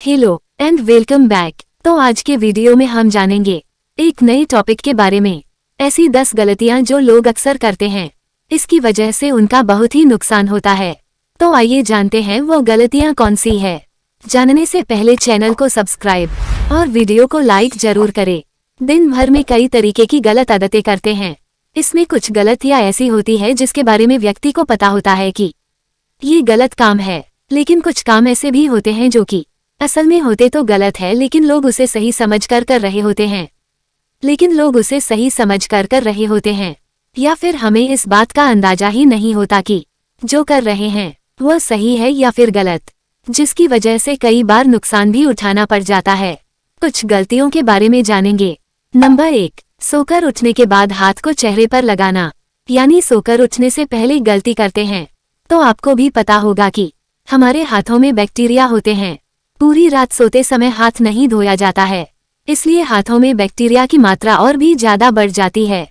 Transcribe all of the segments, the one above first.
Hello and welcome back. तो आज के वीडियो में हम जानेंगे एक नए टॉपिक के बारे में, ऐसी 10 गलतियां जो लोग अक्सर करते हैं, इसकी वजह से उनका बहुत ही नुकसान होता है। तो आइए जानते हैं वो गलतियां कौन सी है। जानने से पहले चैनल को सब्सक्राइब और वीडियो को लाइक जरूर करें। दिन भर में कई तरीके की गलत आदतें करते हैं। इसमें कुछ गलतियां ऐसी होती है जिसके बारे में व्यक्ति को पता होता है कि ये गलत काम है, लेकिन कुछ काम ऐसे भी होते हैं जो कि असल में होते तो गलत है, लेकिन लोग उसे सही समझ कर रहे होते हैं। या फिर हमें इस बात का अंदाजा ही नहीं होता कि जो कर रहे हैं वह सही है या फिर गलत, जिसकी वजह से कई बार नुकसान भी उठाना पड़ जाता है। कुछ गलतियों के बारे में जानेंगे। नंबर 1, सोकर उठने के बाद हाथ को चेहरे पर लगाना, यानी सोकर उठने से पहले गलती करते हैं तो आपको भी पता होगा कि हमारे हाथों में बैक्टीरिया होते हैं। पूरी रात सोते समय हाथ नहीं धोया जाता है, इसलिए हाथों में बैक्टीरिया की मात्रा और भी ज्यादा बढ़ जाती है।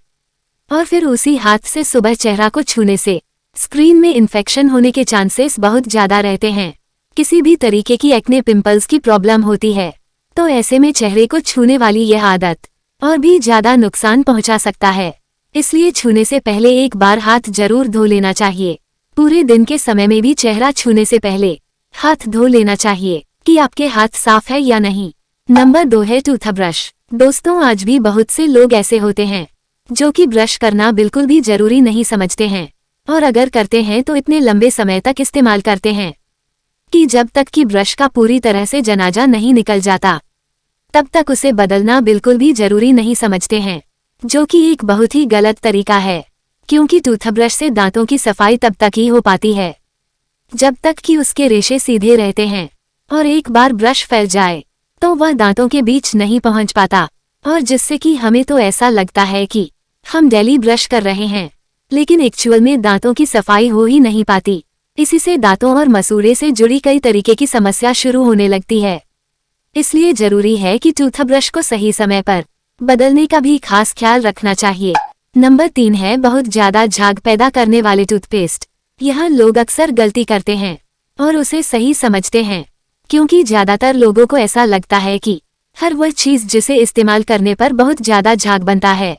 और फिर उसी हाथ से सुबह चेहरा को छूने से स्क्रीन में इन्फेक्शन होने के चांसेस बहुत ज्यादा रहते हैं। किसी भी तरीके की एक्ने पिंपल्स की प्रॉब्लम होती है, तो ऐसे में चेहरे को छूने वाली यह आदत और भी ज्यादा नुकसान पहुंचा सकता है। इसलिए छूने से पहले एक बार हाथ जरूर धो लेना चाहिए। पूरे दिन के समय में भी चेहरा छूने से पहले हाथ धो लेना चाहिए कि आपके हाथ साफ है या नहीं। नंबर 2 है टूथब्रश। दोस्तों, आज भी बहुत से लोग ऐसे होते हैं जो कि ब्रश करना बिल्कुल भी जरूरी नहीं समझते हैं, और अगर करते हैं तो इतने लंबे समय तक इस्तेमाल करते हैं कि जब तक कि ब्रश का पूरी तरह से जनाजा नहीं निकल जाता तब तक उसे बदलना बिल्कुल भी जरूरी नहीं समझते हैं, जो कि एक बहुत ही गलत तरीका है। क्योंकि टूथब्रश से दांतों की सफाई तब तक ही हो पाती है जब तक कि उसके रेशे सीधे रहते हैं, और एक बार ब्रश फैल जाए तो वह दांतों के बीच नहीं पहुंच पाता, और जिससे कि हमें तो ऐसा लगता है कि हम डेली ब्रश कर रहे हैं, लेकिन एक्चुअल में दांतों की सफाई हो ही नहीं पाती। इसी से दांतों और मसूड़े से जुड़ी कई तरीके की समस्या शुरू होने लगती है। इसलिए जरूरी है कि टूथब्रश को सही समय पर बदलने का भी खास ख्याल रखना चाहिए। नंबर 3 है बहुत ज्यादा झाग पैदा करने वाले टूथपेस्ट। यह लोग अक्सर गलती करते हैं और उसे सही समझते हैं, क्योंकि ज्यादातर लोगों को ऐसा लगता है कि हर वह चीज जिसे इस्तेमाल करने पर बहुत ज्यादा झाग बनता है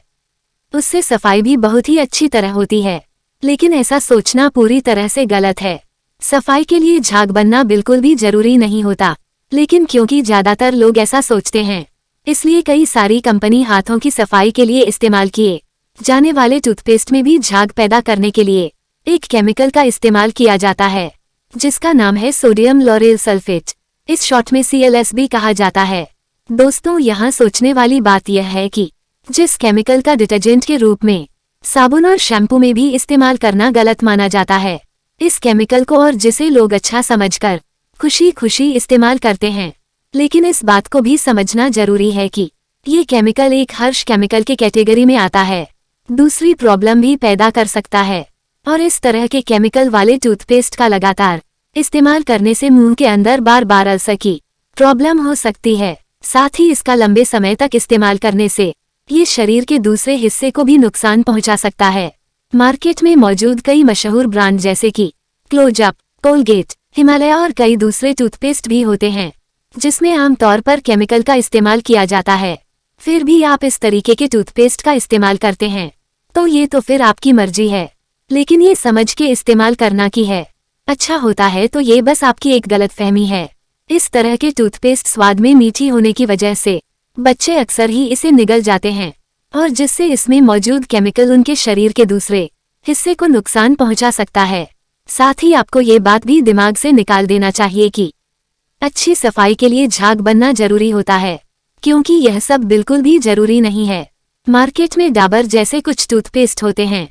उससे सफाई भी बहुत ही अच्छी तरह होती है, लेकिन ऐसा सोचना पूरी तरह से गलत है। सफाई के लिए झाग बनना बिल्कुल भी जरूरी नहीं होता, लेकिन क्योंकि ज्यादातर लोग ऐसा सोचते हैं, इसलिए कई सारी कंपनी हाथों की सफाई के लिए इस्तेमाल किए जाने वाले टूथपेस्ट में भी झाग पैदा करने के लिए एक केमिकल का इस्तेमाल किया जाता है, जिसका नाम है सोडियम लॉरेल सल्फेट। इस शॉर्ट में CLS कहा जाता है। दोस्तों, यहाँ सोचने वाली बात यह है कि जिस केमिकल का डिटर्जेंट के रूप में साबुन और शैम्पू में भी इस्तेमाल करना गलत माना जाता है, इस केमिकल को और जिसे लोग अच्छा समझकर खुशी खुशी इस्तेमाल करते हैं, लेकिन इस बात को भी समझना जरूरी है कि ये केमिकल एक हर्ष केमिकल के कैटेगरी में आता है, दूसरी प्रॉब्लम भी पैदा कर सकता है। और इस तरह के केमिकल वाले टूथपेस्ट का लगातार इस्तेमाल करने से मुंह के अंदर बार बार अल्सर की प्रॉब्लम हो सकती है। साथ ही इसका लंबे समय तक इस्तेमाल करने से ये शरीर के दूसरे हिस्से को भी नुकसान पहुंचा सकता है। मार्केट में मौजूद कई मशहूर ब्रांड जैसे कि क्लोजअप, कोलगेट, हिमालय और कई दूसरे टूथपेस्ट भी होते हैं जिसमें आमतौर पर केमिकल का इस्तेमाल किया जाता है। फिर भी आप इस तरीके के टूथपेस्ट का इस्तेमाल करते हैं तो ये तो फिर आपकी मर्जी है, लेकिन ये समझ के इस्तेमाल करना की है अच्छा होता है तो ये बस आपकी एक गलतफहमी है। इस तरह के टूथपेस्ट स्वाद में मीठी होने की वजह से बच्चे अक्सर ही इसे निगल जाते हैं, और जिससे इसमें मौजूद केमिकल उनके शरीर के दूसरे हिस्से को नुकसान पहुंचा सकता है। साथ ही आपको ये बात भी दिमाग से निकाल देना चाहिए कि अच्छी सफाई के लिए झाग बनना जरूरी होता है, क्योंकि यह सब बिल्कुल भी जरूरी नहीं है। मार्केट में डाबर जैसे कुछ टूथपेस्ट होते हैं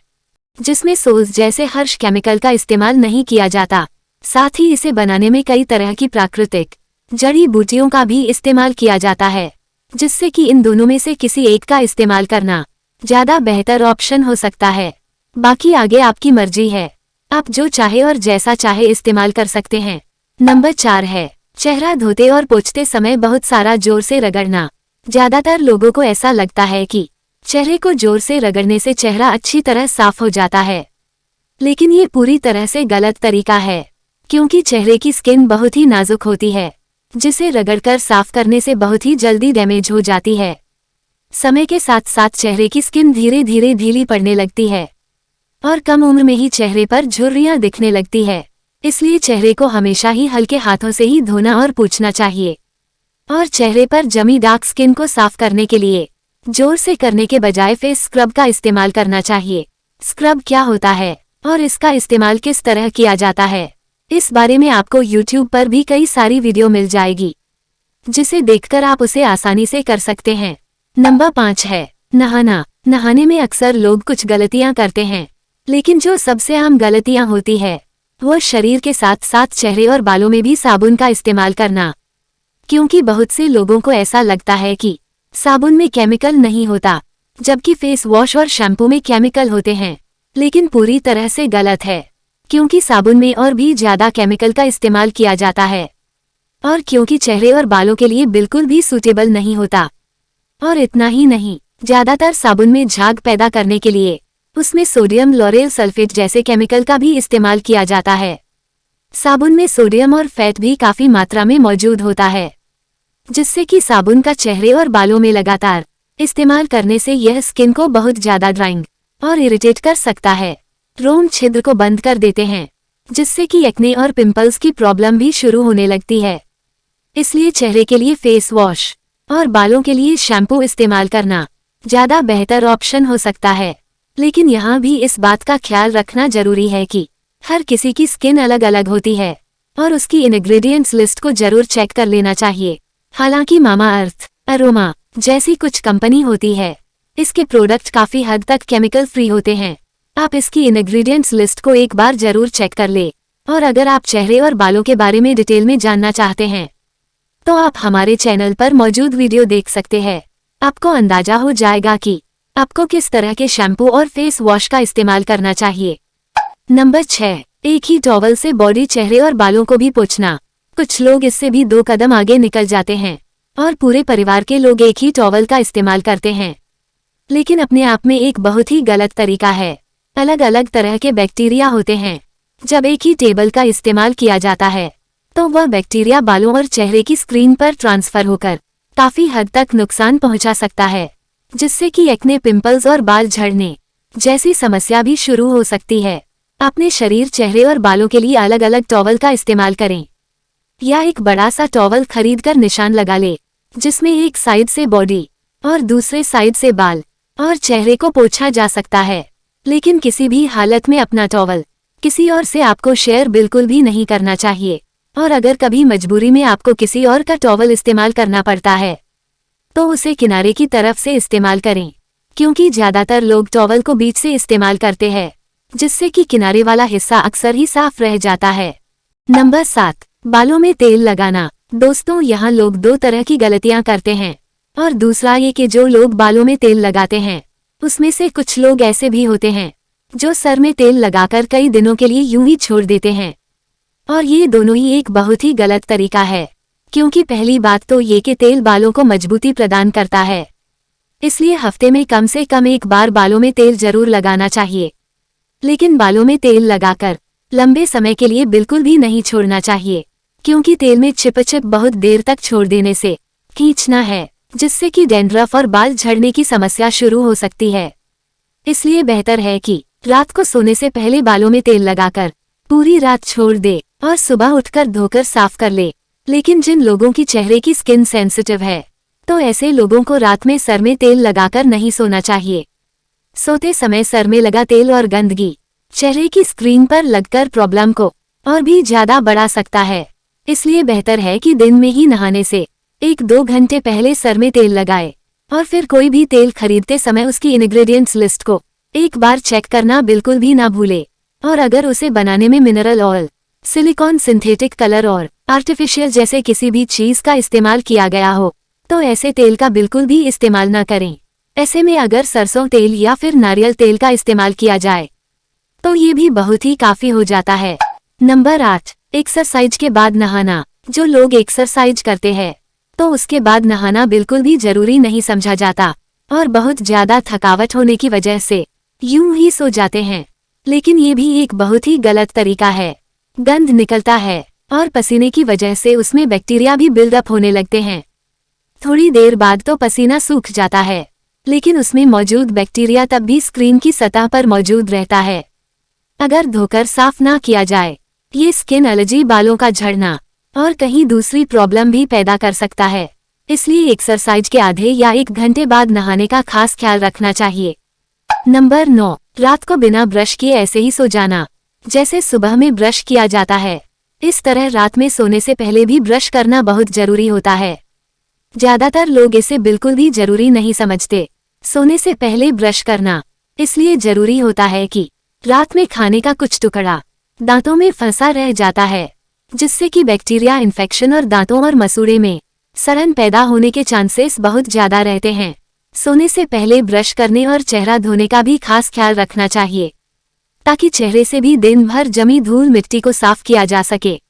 जिसमें सोल्स जैसे हर्ष केमिकल का इस्तेमाल नहीं किया जाता। साथ ही इसे बनाने में कई तरह की प्राकृतिक जड़ी बूटियों का भी इस्तेमाल किया जाता है, जिससे कि इन दोनों में से किसी एक का इस्तेमाल करना ज्यादा बेहतर ऑप्शन हो सकता है। बाकी आगे आपकी मर्जी है, आप जो चाहे और जैसा चाहे इस्तेमाल कर सकते हैं। नंबर 4 है चेहरा धोते और पोंछते समय बहुत सारा जोर से रगड़ना। ज्यादातर लोगों को ऐसा लगता है कि चेहरे को जोर से रगड़ने से चेहरा अच्छी तरह साफ हो जाता है, लेकिन ये पूरी तरह से गलत तरीका है, क्योंकि चेहरे की स्किन बहुत ही नाजुक होती है, जिसे रगड़कर साफ करने से बहुत ही जल्दी डैमेज हो जाती है। समय के साथ साथ चेहरे की स्किन धीरे धीरे ढीली पड़ने लगती है और कम उम्र में ही चेहरे पर झुर्रियां दिखने लगती है। इसलिए चेहरे को हमेशा ही हल्के हाथों से ही धोना और पोंछना चाहिए। और चेहरे पर जमी डार्क स्किन को साफ करने के लिए जोर से करने के बजाय फेस स्क्रब का इस्तेमाल करना चाहिए। स्क्रब क्या होता है और इसका इस्तेमाल किस तरह किया जाता है, इस बारे में आपको YouTube पर भी कई सारी वीडियो मिल जाएगी, जिसे देखकर आप उसे आसानी से कर सकते हैं। नंबर 5 है नहाना। नहाने में अक्सर लोग कुछ गलतियां करते हैं, लेकिन जो सबसे आम गलतियां होती है वो शरीर के साथ साथ चेहरे और बालों में भी साबुन का इस्तेमाल करना। क्योंकि बहुत से लोगों को ऐसा लगता है कि साबुन में केमिकल नहीं होता, जबकि फेस वॉश और शैम्पू में केमिकल होते हैं। लेकिन पूरी तरह से गलत है, क्योंकि साबुन में और भी ज्यादा केमिकल का इस्तेमाल किया जाता है और क्योंकि चेहरे और बालों के लिए बिल्कुल भी सूटेबल नहीं होता। और इतना ही नहीं, ज्यादातर साबुन में झाग पैदा करने के लिए उसमें सोडियम लॉरेल सल्फेट जैसे केमिकल का भी इस्तेमाल किया जाता है। साबुन में सोडियम और फैट भी काफी मात्रा में मौजूद होता है, जिससे कि साबुन का चेहरे और बालों में लगातार इस्तेमाल करने से यह स्किन को बहुत ज्यादा ड्राइंग और इरिटेट कर सकता है। रोम छिद्र को बंद कर देते हैं, जिससे कि एक्ने और पिंपल्स की प्रॉब्लम भी शुरू होने लगती है। इसलिए चेहरे के लिए फेस वॉश और बालों के लिए शैम्पू इस्तेमाल करना ज्यादा बेहतर ऑप्शन हो सकता है। लेकिन यहाँ भी इस बात का ख्याल रखना जरूरी है कि हर किसी की स्किन अलग अलग होती है और उसकी इंग्रेडिएंट्स लिस्ट को जरूर चेक कर लेना चाहिए। हालांकि मामाअर्थ, अरोमा जैसी कुछ कंपनी होती है, इसके प्रोडक्ट काफी हद तक केमिकल फ्री होते हैं। आप इसकी इंग्रेडिएंट्स लिस्ट को एक बार जरूर चेक कर ले। और अगर आप चेहरे और बालों के बारे में डिटेल में जानना चाहते हैं तो आप हमारे चैनल पर मौजूद वीडियो देख सकते हैं। आपको अंदाजा हो जाएगा कि आपको किस तरह के शैम्पू और फेस वॉश का इस्तेमाल करना चाहिए। नंबर 6, एक ही टॉवल से बॉडी, चेहरे और बालों को भी पोंछना। कुछ लोग इससे भी 2 कदम आगे निकल जाते हैं और पूरे परिवार के लोग एक ही टॉवल का इस्तेमाल करते हैं, लेकिन अपने आप में एक बहुत ही गलत तरीका है। अलग अलग तरह के बैक्टीरिया होते हैं। जब एक ही टेबल का इस्तेमाल किया जाता है तो वह बैक्टीरिया बालों और चेहरे की स्क्रीन पर ट्रांसफर होकर काफी हद तक नुकसान पहुंचा सकता है, जिससे कि एक्ने, पिंपल्स और बाल झड़ने जैसी समस्या भी शुरू हो सकती है। अपने शरीर, चेहरे और बालों के लिए अलग अलग टॉवल का इस्तेमाल करें या एक बड़ा सा टॉवल खरीदकर निशान लगा ले, जिसमें एक साइड से बॉडी और दूसरे साइड से बाल और चेहरे को पोंछा जा सकता है। लेकिन किसी भी हालत में अपना टॉवल किसी और से आपको शेयर बिल्कुल भी नहीं करना चाहिए। और अगर कभी मजबूरी में आपको किसी और का टॉवल इस्तेमाल करना पड़ता है तो उसे किनारे की तरफ से इस्तेमाल करें, क्योंकि ज्यादातर लोग टॉवल को बीच से इस्तेमाल करते हैं, जिससे कि किनारे वाला हिस्सा अक्सर ही साफ रह जाता है। नंबर 7, बालों में तेल लगाना। दोस्तों, यहाँ लोग 2 तरह की गलतियां करते हैं। और दूसरा ये कि जो लोग बालों में तेल लगाते हैं उसमें से कुछ लोग ऐसे भी होते हैं जो सर में तेल लगाकर कई दिनों के लिए यूं ही छोड़ देते हैं। और ये दोनों ही एक बहुत ही गलत तरीका है, क्योंकि पहली बात तो ये कि तेल बालों को मजबूती प्रदान करता है, इसलिए हफ्ते में कम से कम एक बार बालों में तेल जरूर लगाना चाहिए। लेकिन बालों में तेल लगाकर लंबे समय के लिए बिल्कुल भी नहीं छोड़ना चाहिए, क्योंकि तेल में चिपचिप बहुत देर तक छोड़ देने से खींचना है, जिससे कि डैंड्रफ और बाल झड़ने की समस्या शुरू हो सकती है। इसलिए बेहतर है कि रात को सोने से पहले बालों में तेल लगाकर पूरी रात छोड़ दे और सुबह उठकर धोकर साफ कर ले। लेकिन जिन लोगों की चेहरे की स्किन सेंसिटिव है तो ऐसे लोगों को रात में सर में तेल लगाकर नहीं सोना चाहिए। सोते समय सर में लगा तेल और गंदगी चेहरे की स्क्रीन पर लगकर प्रॉब्लम को और भी ज्यादा बढ़ा सकता है। इसलिए बेहतर है कि दिन में ही नहाने से 1-2 घंटे पहले सर में तेल लगाए और फिर कोई भी तेल खरीदते समय उसकी इंग्रेडिएंट्स लिस्ट को एक बार चेक करना बिल्कुल भी ना भूले। और अगर उसे बनाने में mineral oil, silicon, synthetic colour और आर्टिफिशियल जैसे किसी भी चीज का इस्तेमाल किया गया हो तो ऐसे तेल का बिल्कुल भी इस्तेमाल न करें। ऐसे में अगर सरसों तेल या फिर नारियल तेल का इस्तेमाल किया जाए तो ये भी बहुत ही काफी हो जाता है। नंबर 8, एक्सरसाइज के बाद नहाना। जो लोग एक्सरसाइज करते हैं तो उसके बाद नहाना बिल्कुल भी जरूरी नहीं समझा जाता और बहुत ज्यादा थकावट होने की वजह से यूं ही सो जाते हैं। लेकिन ये भी एक बहुत ही गलत तरीका है। गंध निकलता है और पसीने की वजह से उसमें बैक्टीरिया भी बिल्डअप होने लगते हैं। थोड़ी देर बाद तो पसीना सूख जाता है, लेकिन उसमें मौजूद बैक्टीरिया तब भी स्क्रीन की सतह पर मौजूद रहता है। अगर धोकर साफ ना किया जाए, ये स्किन एलर्जी, बालों का झड़ना और कहीं दूसरी प्रॉब्लम भी पैदा कर सकता है। इसलिए एक्सरसाइज के आधे या 1 घंटे बाद नहाने का खास ख्याल रखना चाहिए। नंबर 9, रात को बिना ब्रश किए ऐसे ही सो जाना, जैसे सुबह में ब्रश किया जाता है। इस तरह रात में सोने से पहले भी ब्रश करना बहुत जरूरी होता है। ज्यादातर लोग इसे बिल्कुल भी जरूरी नहीं समझते। सोने से पहले ब्रश करना इसलिए जरूरी होता है कि रात में खाने का कुछ टुकड़ा दांतों में फंसा रह जाता है, जिससे कि बैक्टीरिया इन्फेक्शन और दांतों और मसूड़े में सड़न पैदा होने के चांसेस बहुत ज्यादा रहते हैं। सोने से पहले ब्रश करने और चेहरा धोने का भी खास ख्याल रखना चाहिए, ताकि चेहरे से भी दिन भर जमी धूल मिट्टी को साफ किया जा सके।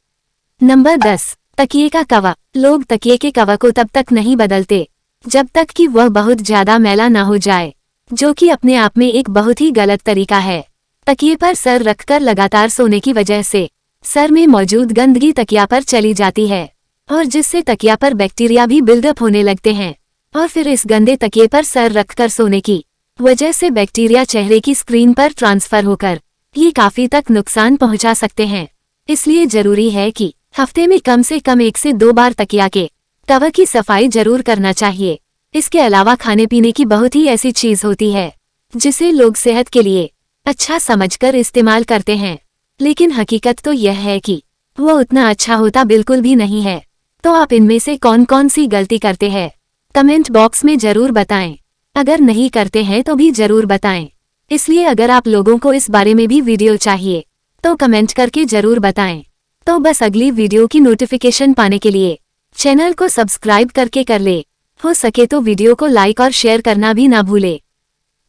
नंबर 10, तकिए का कवर। लोग तकिए के कवर को तब तक नहीं बदलते जब तक कि वह बहुत ज्यादा मैला ना हो जाए, जो कि अपने आप में एक बहुत ही गलत तरीका है। तकिए पर सर रखकर लगातार सोने की वजह से सर में मौजूद गंदगी तकिया पर चली जाती है, और जिससे तकिया पर बैक्टीरिया भी बिल्डअप होने लगते हैं, और फिर इस गंदे तकिए पर सर रखकर सोने की वजह से बैक्टीरिया चेहरे की स्क्रीन पर ट्रांसफर होकर ये काफी तक नुकसान पहुंचा सकते हैं। इसलिए जरूरी है कि हफ्ते में कम से कम 1 से 2 बार तकिया के कवर की सफाई जरूर करना चाहिए। इसके अलावा खाने पीने की बहुत ही ऐसी चीज होती है जिसे लोग सेहत के लिए अच्छा समझकर इस्तेमाल करते हैं, लेकिन हकीकत तो यह है कि वो उतना अच्छा होता बिल्कुल भी नहीं है। तो आप इनमें से कौन कौन सी गलती करते हैं, कमेंट बॉक्स में जरूर बताएं। अगर नहीं करते हैं तो भी जरूर बताएं। इसलिए अगर आप लोगों को इस बारे में भी वीडियो चाहिए तो कमेंट करके जरूर बताएं। तो बस अगली वीडियो की नोटिफिकेशन पाने के लिए चैनल को सब्सक्राइब करके कर ले। हो सके तो वीडियो को लाइक और शेयर करना भी ना भूले।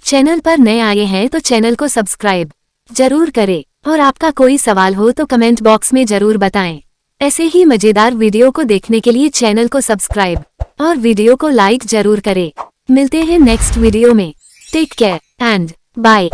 चैनल पर नए आए हैं तो चैनल को सब्सक्राइब जरूर करें, और आपका कोई सवाल हो तो कमेंट बॉक्स में जरूर बताएं। ऐसे ही मजेदार वीडियो को देखने के लिए चैनल को सब्सक्राइब और वीडियो को लाइक जरूर करें। मिलते हैं नेक्स्ट वीडियो में। Take care and bye.